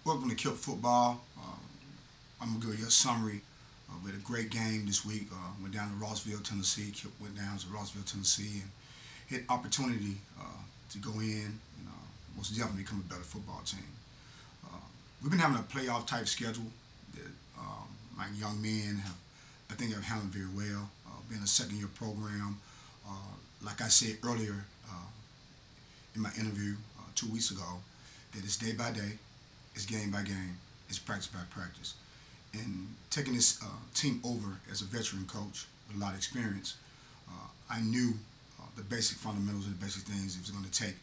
Welcome to Kipp football. I'm going to give you a summary. We had a great game this week. Went down to Rossville, Tennessee. Kipp went down to Rossville, Tennessee, and had opportunity to go in and most definitely become a better football team. We've been having a playoff type schedule that my young men I think have handled very well. Being a second-year program, like I said earlier in my interview 2 weeks ago, that it's day by day, it's game by game, it's practice by practice. And taking this team over as a veteran coach with a lot of experience, I knew the basic fundamentals and the basic things it was going to take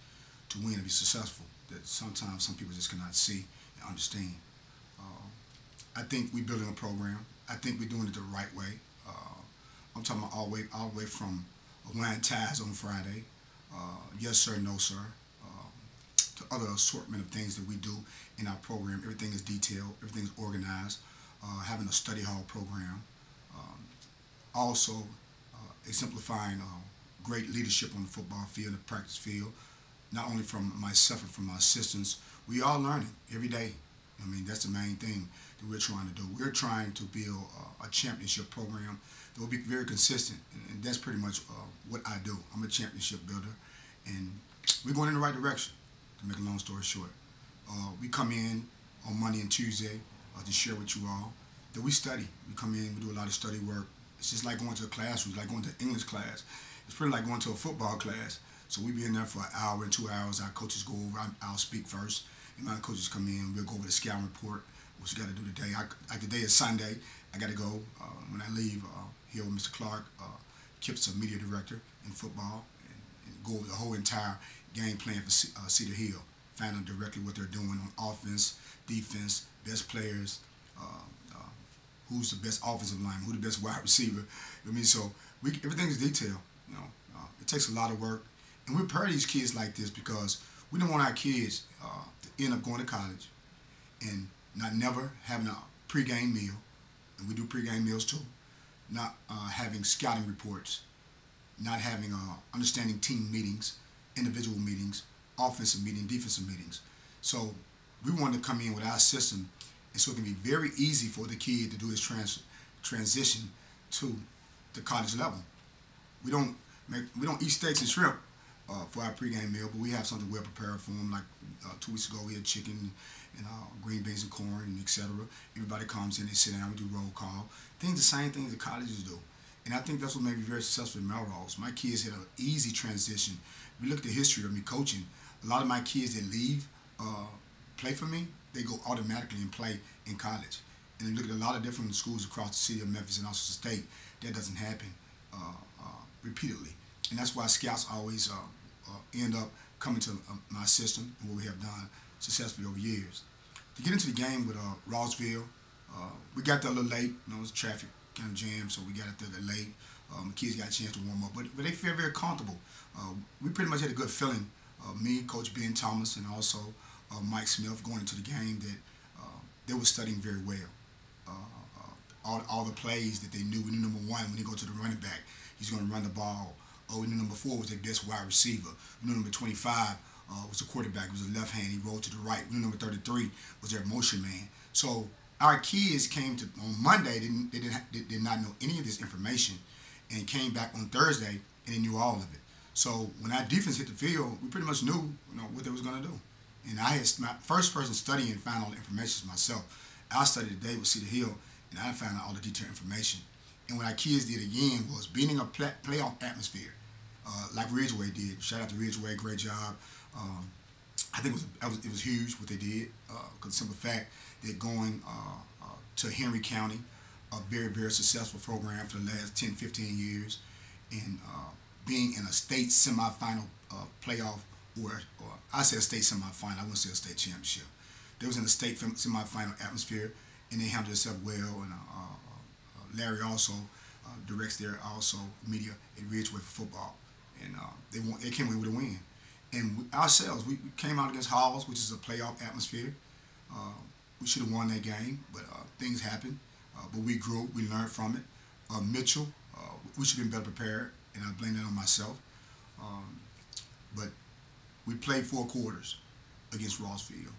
to win and be successful that sometimes some people just cannot see and understand. I think we're building a program. I think we're doing it the right way. I'm talking about all the way from wearing ties on Friday, yes sir, no sir, to other assortment of things that we do in our program. Everything is detailed, everything is organized, having a study hall program, also exemplifying great leadership on the football field, the practice field, not only from myself and from my assistants. We are learning every day. I mean, that's the main thing that we're trying to do. We're trying to build a championship program that will be very consistent, and that's pretty much what I do. I'm a championship builder, and we're going in the right direction, to make a long story short. We come in on Monday and Tuesday to share with you all that we study. We come in, we do a lot of study work. It's just like going to a classroom, it's like going to English class. It's pretty like going to a football class. So we be in there for an hour and 2 hours. Our coaches go over, I'll speak first. And my coaches come in, we'll go over the scouting report, what you got to do today. Like today is Sunday, I got to go, when I leave here with Mr. Clark, Kipp's a media director in football, and go over the whole entire game plan for Cedar Hill, find out directly what they're doing on offense, defense, best players, who's the best offensive lineman, who's the best wide receiver. I mean, so everything is detailed. It takes a lot of work, and we prepare these kids like this because we don't want our kids to end up going to college and never having a pregame meal, and we do pregame meals too. Not having scouting reports, not having understanding team meetings, individual meetings, offensive meetings, defensive meetings. So we wanted to come in with our system, and so it can be very easy for the kid to do his transition to the college level. We don't eat steaks and shrimp for our pregame meal, but we have something well prepared for them. Like 2 weeks ago, we had chicken and green beans and corn and etc. Everybody comes in, they sit down, we do roll call. The same things that colleges do. And I think that's what made me very successful in Melrose. My kids had an easy transition. If you look at the history of me coaching, a lot of my kids that leave, play for me, they go automatically and play in college. And you look at a lot of different schools across the city of Memphis and also the state, that doesn't happen repeatedly. And that's why scouts always end up coming to my system and what we have done successfully over years. To get into the game with Rossville, we got there a little late. It was traffic kind of jam, so we got there late. The kids got a chance to warm up, but they feel very comfortable. We pretty much had a good feeling. Me, Coach Ben Thompson, and also Mike Smith going into the game that they were studying very well. All the plays that they knew. We knew number one, when he go to the running back, he's going to run the ball. We knew number 4 was their best wide receiver. We knew number 25 was the quarterback. It was a left hand. He rolled to the right. We knew number 33 was their motion man. So our kids came to on Monday. They did not know any of this information, and came back on Thursday and they knew all of it. So when our defense hit the field, we pretty much knew what they was going to do. And I had my first person studying and found all the information myself. I studied today with Cedar Hill, and I found out all the detailed information. And what our kids did again was being in a playoff atmosphere, like Ridgeway did. Shout out to Ridgeway, great job. I think it was huge what they did, because the simple fact they're going to Henry County, a very, very successful program for the last 10, 15 years, and being in a state semifinal playoff, or I say a state semifinal, I wouldn't say a state championship. They was in a state semifinal atmosphere, and they handled themselves well. And Larry also directs their media at Ridgeway for football, and they came away with a win. And ourselves, we came out against Halls, which is a playoff atmosphere. We should have won that game, but things happened. But we grew, we learned from it. Mitchell, we should have been better prepared, and I blame that on myself. But we played 4 quarters against Rossville.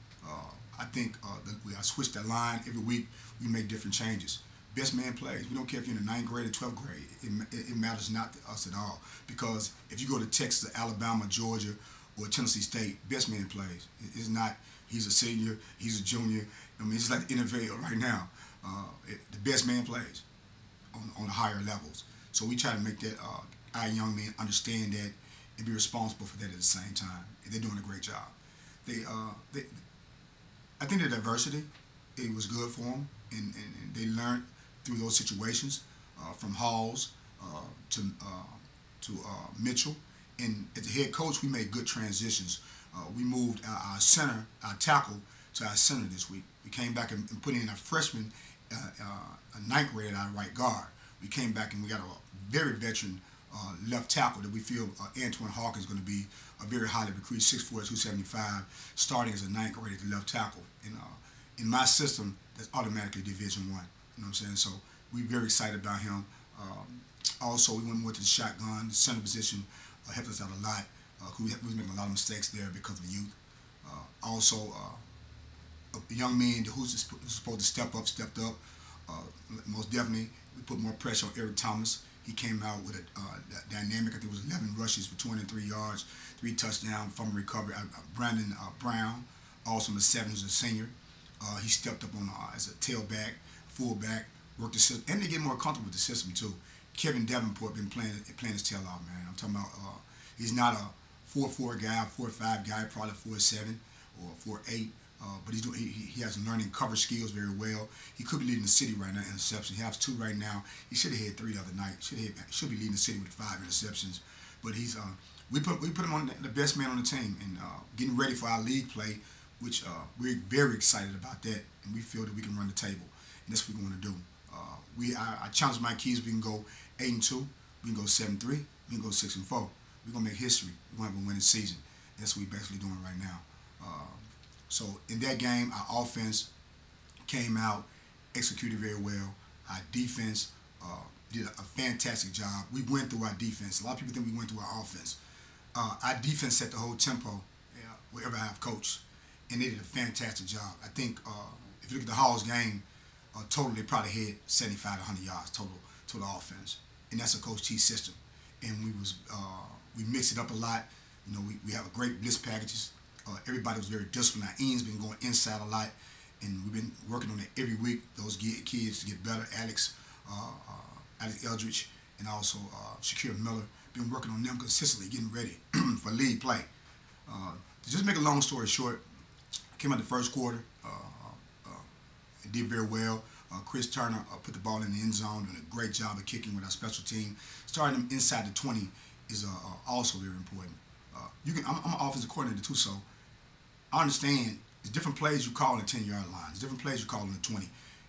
I think I switched that line every week. We make different changes. Best man plays. We don't care if you're in the 9th grade or 12th grade. It matters not to us at all. Because if you go to Texas, Alabama, Georgia, or Tennessee State, best man plays. It's not he's a senior, he's a junior. I mean, it's like the NFL right now. The best man plays on the higher levels. So we try to make that our young men understand that and be responsible for that at the same time. And they're doing a great job. I think the diversity, it was good for them, and they learned through those situations, from Halls to Mitchell. And as a head coach, we made good transitions. We moved our center, our tackle, to our center this week. We came back and put in a freshman, a 9th grade at our right guard. We came back and we got a very veteran left tackle that we feel Antoine Hawkins is going to be a very highly recruited 6'4", 275, starting as a 9th grade at the left tackle. And in my system, that's automatically Division I. You know what I'm saying? So we're very excited about him. Also, we went more to the shotgun. The center position helped us out a lot. We was making a lot of mistakes there because of youth. Also, a young man who's supposed to step up, stepped up. Most definitely, we put more pressure on Eric Thomas. He came out with a dynamic. I think it was 11 rushes for 203 yards, 3 touchdowns, fumble recovery. Brandon Brown, also in the 7, who's a senior. He stepped up on as a tailback, fullback, worked the system, and they get more comfortable with the system too. Kevin Davenport been playing his tail off, man. I'm talking about he's not a 4'4" guy, 4'5" guy, probably 4'7" or 4'8". But he has learning cover skills very well. He could be leading the city right now in interceptions. He has 2 right now. He should have had 3 the other night. Should be leading the city with 5 interceptions. But he's we put him on the best man on the team and getting ready for our league play, which we're very excited about that, and we feel that we can run the table, and that's what we want to do. I challenge my kids. We can go 8-2. We can go 7-3. We can go 6-4. We're gonna make history. We're gonna have a winning season. That's what we're basically doing right now. So in that game, our offense came out, executed very well. Our defense did a fantastic job. We went through our defense. A lot of people think we went through our offense. Our defense set the whole tempo wherever I have coached, and they did a fantastic job. I think if you look at the Halls game, total they probably had 75 to 100 yards total offense, and that's a Coach T system. And we mixed it up a lot. You know, we have a great blitz packages. Everybody was very disciplined. Our Ian's been going inside a lot, and we've been working on it every week. Those kids to get better. Alex Eldridge and also Shakir Miller been working on them consistently, getting ready for league play. To just make a long story short, came out the first quarter, did very well. Chris Turner put the ball in the end zone, doing a great job of kicking with our special team. Starting them inside the 20 is also very important. I'm an offensive coordinator too, so I understand there's different plays you call on the 10-yard line. There's different plays you call on the 20.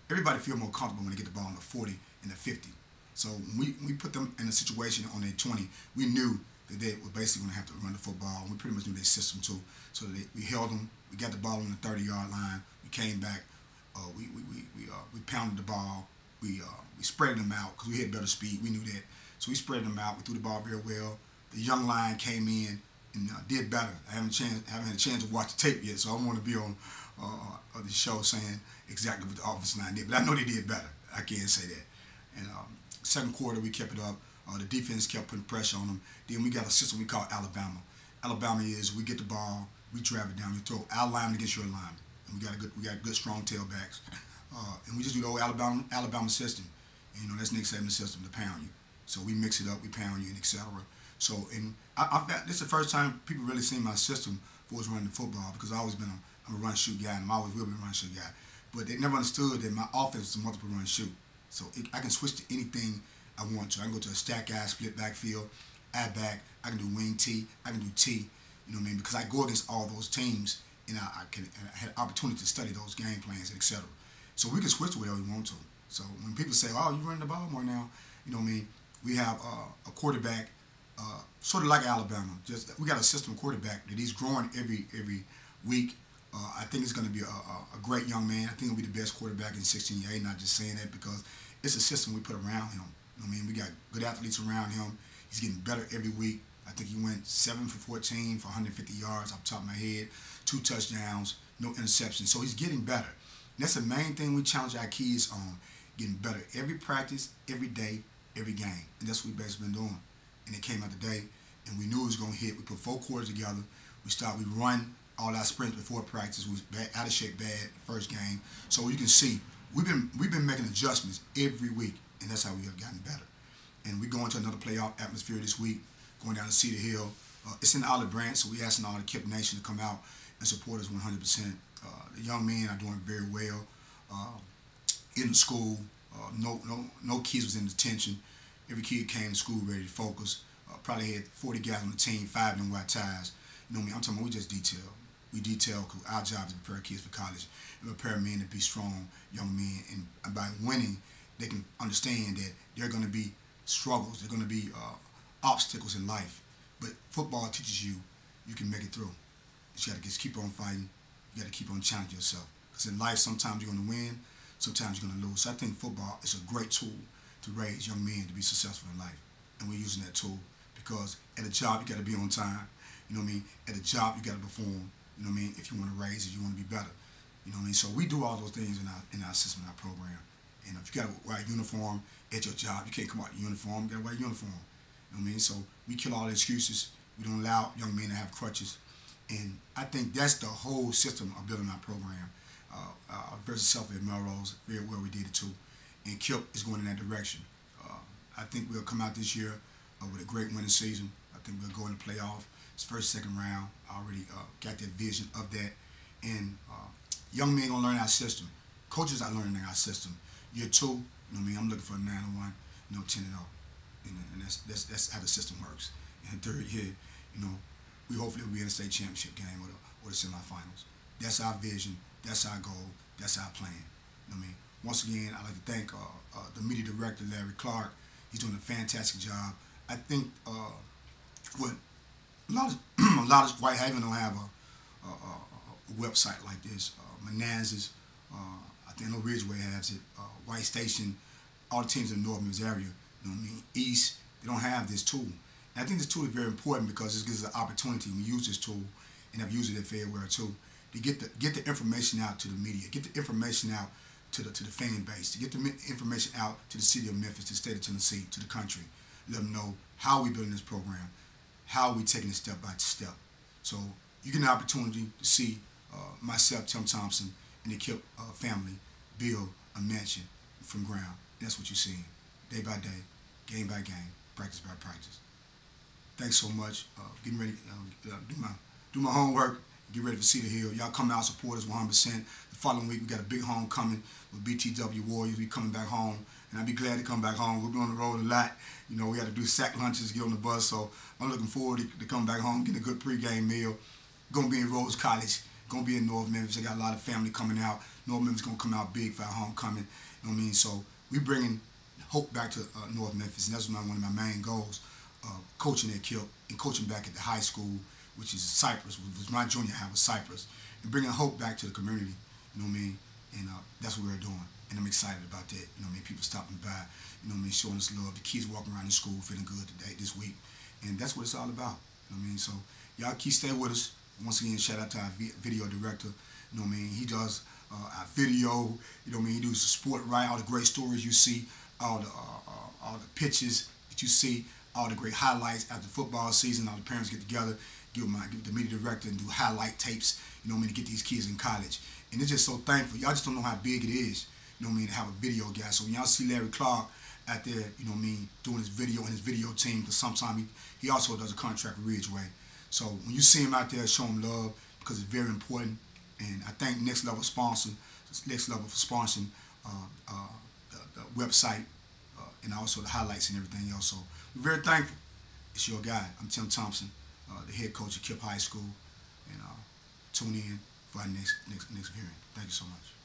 Everybody feel more comfortable when they get the ball on the 40 and the 50. So when we put them in a situation on their 20, we knew that they were basically going to have to run the football. We pretty much knew their system too. So we held them. We got the ball on the 30-yard line. We came back. We pounded the ball. We spread them out because we had better speed. We knew that. So we spread them out. We threw the ball very well. The young line came in and did better. I haven't had a chance to watch the tape yet, so I don't want to be on the show saying exactly what the offensive line did. But I know they did better. I can't say that. And second quarter, we kept it up. The defense kept putting pressure on them. Then we got a system we call Alabama. Alabama is we get the ball, we drive it down your throat. Our lineman against your lineman. And we got good strong tailbacks. And we just do the old Alabama system. And, you know, that's Nick Saban's system to pound you. So we mix it up, we pound you, and etc. So, and this is the first time people really seen my system for us running the football, because I've always been I'm a run-shoot guy, and I always will be a run-shoot guy. But they never understood that my offense is a multiple run-shoot. So I can switch to anything I want to. I can go to a stack guy, split backfield, I-back. I can do wing T. I can do T. You know what I mean? Because I go against all those teams, and I had an opportunity to study those game plans, and etc. So we can switch the way we want to. So when people say, "Oh, you running the ball more now," you know what I mean? We have a quarterback, sort of like Alabama. Just we got a system quarterback that he's growing every week. I think he's going to be a great young man. I think he'll be the best quarterback in 16A. Not just saying that because it's a system we put around him. You know what I mean? We got good athletes around him. He's getting better every week. I think he went 7 for 14 for 150 yards off the top of my head. 2 touchdowns, no interceptions. So he's getting better. And that's the main thing we challenge our kids on, getting better every practice, every day, every game. And that's what we've basically been doing. And it came out today, and we knew it was going to hit. We put 4 quarters together. We run all our sprints before practice. We was out of shape bad the first game. So you can see, we've been making adjustments every week, and that's how we have gotten better. And we're going to another playoff atmosphere this week, going down to Cedar Hill. It's in Olive Branch, so we're asking all the Kipp Nation to come out and support us 100%. The young men are doing very well in the school. No kids was in detention. Every kid came to school ready to focus. Probably had 40 guys on the team, 5 of them white ties. You know what I mean? I'm talking about we just detail. We detail because our job is to prepare kids for college and prepare men to be strong young men. And by winning, they can understand that there are going to be struggles. There are going to be obstacles in life. But football teaches you can make it through. You got to just keep on fighting. You got to keep on challenging yourself. Because in life, sometimes you're going to win, sometimes you're going to lose. So I think football is a great tool to raise young men to be successful in life. And we're using that tool because at a job, you got to be on time. You know what I mean? At a job, you got to perform. You know what I mean? If you want to raise it, you want to be better. You know what I mean? So we do all those things in our system, in our program. And if you got to wear a uniform at your job, you can't come out in uniform. You got to wear a uniform. You know what I mean? So we kill all the excuses. We don't allow young men to have crutches. And I think that's the whole system of building our program. Very successful at Melrose, very well we did it too. And Kipp is going in that direction. I think we'll come out this year with a great winning season. I think we'll go in the playoff. It's first, second round. I already got that vision of that. And young men gonna learn our system. Coaches are learning our system. Year 2, you know what I mean? I'm looking for a 9-1, 10-0. And that's how the system works. And third year, you know, we hopefully will be in a state championship game or the semifinals. That's our vision. That's our goal. That's our plan. You know what I mean? Once again, I'd like to thank the media director, Larry Clark. He's doing a fantastic job. I think what a lot of White Haven don't have a website like this. Manassas, I think I know Ridgeway has it. White Station, all the teams in the North Memphis area. You know what I mean? East, they don't have this tool. And I think this tool is very important because it gives us an opportunity when we use this tool, and I've used it at Fairwear too, to get the information out to the media, get the information out to the fan base, to get the information out to the city of Memphis, to the state of Tennessee, to the country. Let them know how we building this program, how we taking it step by step. So you get an opportunity to see myself, Tim Thompson, and the Kipp family build a mansion from ground. That's what you're seeing, day by day, game by game, practice by practice. Thanks so much. Getting ready to do my homework. Get ready for Cedar Hill. Y'all come out, support us 100%. The following week, we got a big homecoming with BTW Warriors. We coming back home, and I'd be glad to come back home. We'll be on the road a lot. You know, we got to do sack lunches, get on the bus, so I'm looking forward to come back home, getting a good pregame meal. Going to be in Rose College. Going to be in North Memphis. I got a lot of family coming out. North Memphis going to come out big for our homecoming. You know what I mean? So we bringing hope back to North Memphis, and that's one of my main goals. Coaching at Kipp and coaching back at the high school, which is Cypress, which was my junior high was Cypress, and bringing hope back to the community, you know what I mean? And that's what we're doing, and I'm excited about that. You know what I mean? People stopping by, you know what I mean, showing us love. The kids walking around the school feeling good today, this week, and that's what it's all about. You know what I mean? So y'all keep staying with us. Once again, shout out to our video director. You know what I mean? He does our video. You know what I mean? He does the sport right, all the great stories you see, all the pictures that you see, all the great highlights after football season. All the parents get together, give the media director and do highlight tapes, you know what I mean, to get these kids in college. And it's just so thankful. Y'all just don't know how big it is, you know what I mean, to have a video guy. So when y'all see Larry Clark out there, you know what I mean, doing his video and his video team, because sometimes he also does a contract with Ridgeway. So when you see him out there, show him love because it's very important. And I thank Next Level for sponsoring the website and also the highlights and everything else. So we're very thankful. It's your guy. I'm Tim Thompson, the head coach at Kipp High School, and tune in for our next viewing. Thank you so much.